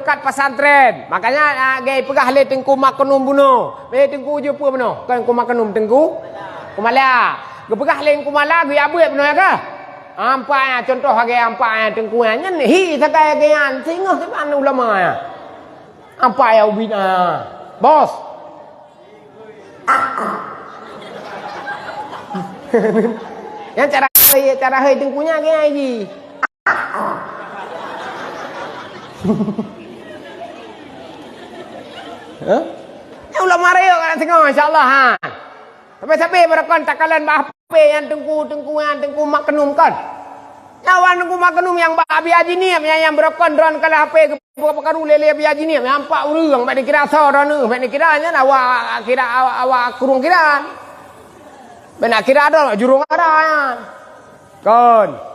berkat pesantren. Makanya gay pegah le tengku makanum buno. Le tengku je apa buno? Kan ku makanum tengku. Kumala. Ge pegah le kumala ge abu buno ya ka? Ampa contoh ge ampa tengku nya hi sakai ge an singoh ke pan ulama ya. Ampa ya ubina. Bos. Yang cara hơi tengkunya ge ai gì? Ulama reo kan tengok insyaallah ha. Sampai berakon takalan bahpe yang tengku maknum kan. Nyawan tengku maknum yang babi haji ni yang berakon dron kala HP perkara lele bi haji ni nampak urang mak dikira sa ron mak dikiranya awak kira awak kurung kiraan. Benak kira ada jurung ada. Kon